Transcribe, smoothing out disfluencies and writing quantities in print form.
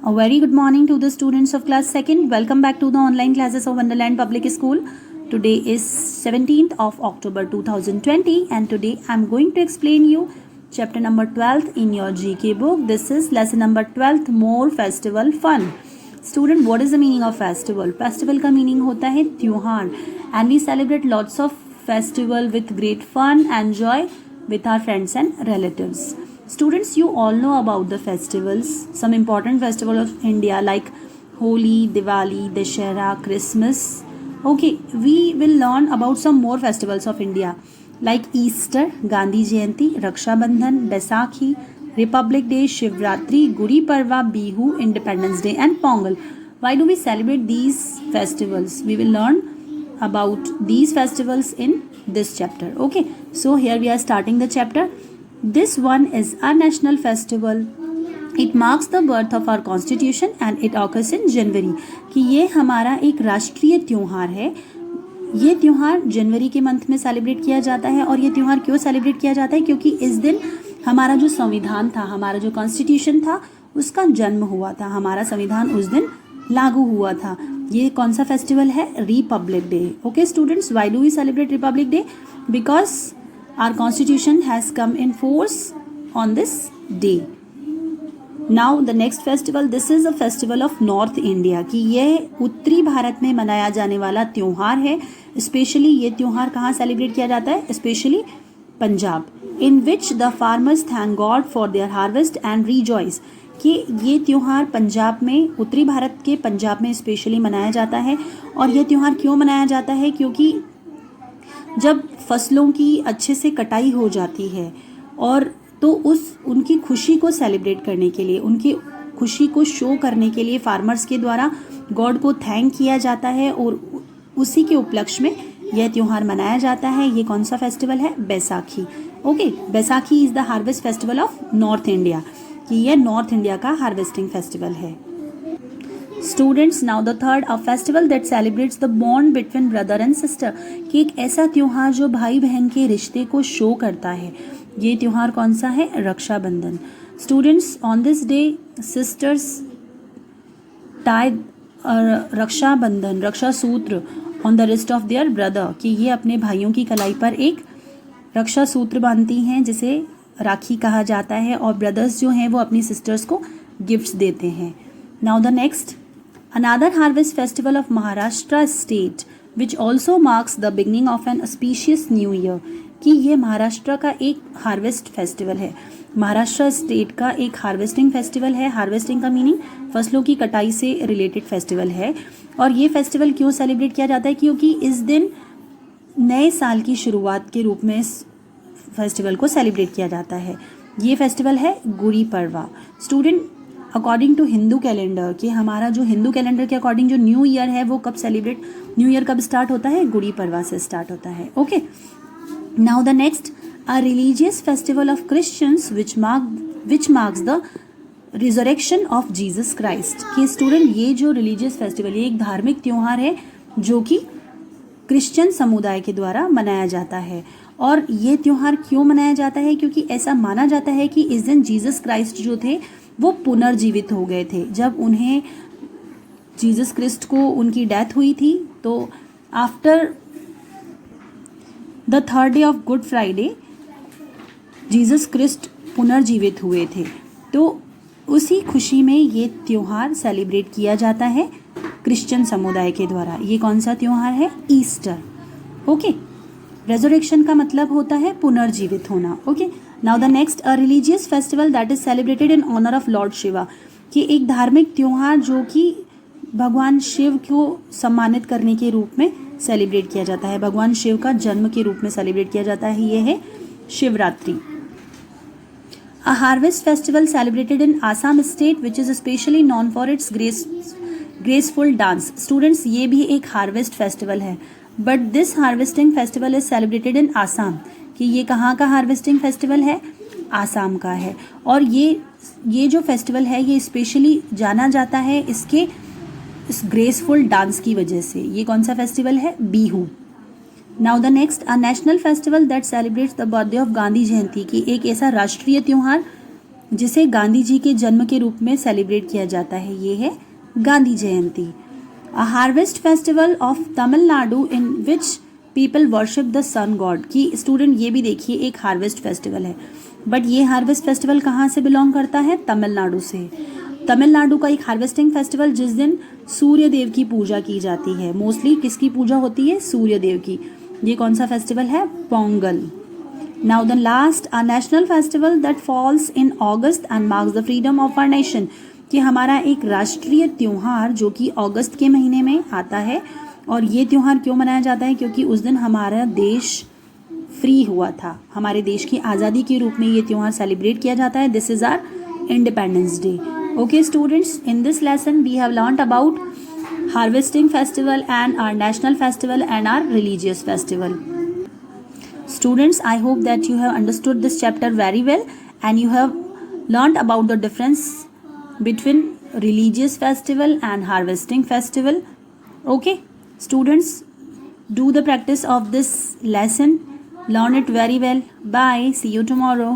A very good morning to the students of class 2nd. Welcome back to the online classes of Wonderland Public School. Today is 17th of October 2020 and today I am going to explain you chapter number 12th in your GK book. This is lesson number 12th, More Festival Fun. Student, what is the meaning of festival? Festival का meaning होता है त्योहार and we celebrate lots of festival with great fun and joy with our friends and relatives. Students, you all know about the festivals, some important festivals of India like Holi, Diwali, Dashera, Christmas. Okay, we will learn about some more festivals of India like Easter, Gandhi Jayanti, Raksha Bandhan, Baisakhi, Republic Day, Shivratri, Gudi Parva, Bihu, Independence Day and Pongal. Why do we celebrate these festivals? We will learn about these festivals in this chapter. Okay, so here we are starting the chapter. This one is a national festival. It marks the birth of our constitution and it occurs in January. कि ये हमारा एक राष्ट्रीय त्योहार है. ये त्योहार जनवरी के मंथ में सेलिब्रेट किया जाता है. और ये त्योहार क्यों सेलिब्रेट किया जाता है? क्योंकि इस दिन हमारा जो संविधान था, हमारा जो कॉन्स्टिट्यूशन था, उसका जन्म हुआ था. हमारा संविधान उस दिन लागू हुआ था. ये कौन सा फेस्टिवल है? Republic day. Okay students, why do we celebrate republic day? Because our constitution has come in force on this day. Now the next festival, this is a festival of North India कि यह उत्तरी भारत में मनाया जाने वाला त्योहार है. Specially ये त्योहार कहाँ सेलिब्रेट किया जाता है? Specially Punjab. In which the farmers thank God for their harvest and rejoice. कि ये त्योहार पंजाब में, उत्तरी भारत के पंजाब में स्पेशली मनाया जाता है. और ये त्योहार क्यों मनाया जाता है? क्योंकि जब फसलों की अच्छे से कटाई हो जाती है और तो उनकी खुशी को सेलिब्रेट करने के लिए, उनकी खुशी को शो करने के लिए फार्मर्स के द्वारा गॉड को थैंक किया जाता है और उसी के उपलक्ष्य में यह त्यौहार मनाया जाता है. ये कौन सा फेस्टिवल है? Baisakhi. Okay, Baisakhi is the harvest festival of north India. कि यह नॉर्थ इंडिया का हार्वेस्टिंग फेस्टिवल है. Students, now the third, a festival that celebrates the bond between brother and sister. कि एक ऐसा त्योहार जो भाई बहन के रिश्ते को शो करता है. ये त्योहार कौन सा है? Rakshabandhan. Students, on this day sisters tie Rakshabandhan, रक्षा सूत्र on the wrist of their brother. कि ये अपने भाइयों की कलाई पर एक रक्षा सूत्र बांधती हैं जिसे राखी कहा जाता है. और ब्रदर्स जो हैं वो अपनी सिस्टर्स को गिफ्ट्स देते हैं. Now the next, another harvest festival of Maharashtra state which also marks the beginning of an auspicious new year. कि ये महाराष्ट्र का एक हार्वेस्ट फेस्टिवल है. महाराष्ट्र स्टेट का एक हार्वेस्टिंग फेस्टिवल है. हार्वेस्टिंग का मीनिंग फसलों की कटाई से रिलेटेड फेस्टिवल है. और ये फेस्टिवल क्यों सेलिब्रेट किया जाता है? क्योंकि इस दिन नए साल की शुरुआत के रूप में इस फेस्टिवल को सेलिब्रेट किया जाता है. ये फेस्टिवल है Gudi Padwa. Student, according to Hindu calendar, कि हमारा जो हिंदू कैलेंडर के अकॉर्डिंग जो न्यू ईयर है वो कब सेलिब्रेट, न्यू ईयर कब स्टार्ट होता है? गुड़ी पड़वा से स्टार्ट होता है. Okay, now the next, a religious festival of Christians which marks the resurrection of Jesus Christ. कि स्टूडेंट, ये जो रिलीजियस फेस्टिवल, ये एक धार्मिक त्यौहार है जो कि क्रिश्चियन समुदाय के द्वारा मनाया जाता है. और ये त्यौहार क्यों मनाया जाता है? क्योंकि ऐसा माना जाता है कि इस दिन जीसस क्राइस्ट जो थे वो पुनर्जीवित हो गए थे. जब उन्हें जीसस क्रिस्ट को उनकी डेथ हुई थी तो after the third day of Good Friday Jesus Christ पुनर्जीवित हुए थे. तो उसी खुशी में ये त्यौहार सेलिब्रेट किया जाता है क्रिश्चियन समुदाय के द्वारा. ये कौन सा त्यौहार है? ईस्टर. ओके, रेजरेक्शन का मतलब होता है पुनर्जीवित होना. Okay, now the next, a religious festival that is celebrated in honour of Lord Shiva. कि एक धार्मिक त्यौहार जो कि भगवान शिव को सम्मानित करने के रूप में सेलिब्रेट किया जाता है, भगवान शिव का जन्म के रूप में सेलिब्रेट किया जाता है. ये है Shivratri. A harvest festival celebrated in Assam state which is specially known for its graceful dance. Students, ये भी एक हार्वेस्ट फेस्टिवल है but this harvesting festival is celebrated in Assam. कि ये कहाँ का हार्वेस्टिंग फेस्टिवल है? आसाम का है. और ये जो फेस्टिवल है ये स्पेशली जाना जाता है इसके इस ग्रेसफुल डांस की वजह से. ये कौन सा फेस्टिवल है? Bihu. Now the next, a national festival that celebrates the birthday of Gandhi Jayanti. की एक ऐसा राष्ट्रीय त्यौहार जिसे गांधी जी के जन्म के रूप में सेलिब्रेट किया जाता है, ये है Gandhi Jayanti. A harvest festival of Tamil Nadu in which people worship the sun god. की स्टूडेंट ये भी देखिए एक हार्वेस्ट फेस्टिवल है, बट ये हार्वेस्ट फेस्टिवल कहाँ से बिलोंग करता है? तमिलनाडु से। तमिलनाडु का एक हार्वेस्टिंग फेस्टिवल जिस दिन सूर्य देव की पूजा की जाती है। मोस्टली किसकी पूजा होती है? सूर्य देव की। ये कौन सा फेस्टिवल है? Pongal. Now the last, a national festival that falls in August and marks the freedom of our nation. कि हमारा एक राष्ट्रीय त्यौहार जो कि अगस्त के महीने में आता है, और ये त्यौहार क्यों मनाया जाता है? क्योंकि उस दिन हमारा देश फ्री हुआ था, हमारे देश की आज़ादी के रूप में ये त्यौहार सेलिब्रेट किया जाता है। This is our Independence Day. Okay students, in this lesson we have learned about harvesting festival and our national festival and our religious festival. Students, I hope that you have understood this chapter very well and you have learned about the difference between religious festival and harvesting festival. Okay, students, do the practice of this lesson. Learn it very well. Bye. See you tomorrow.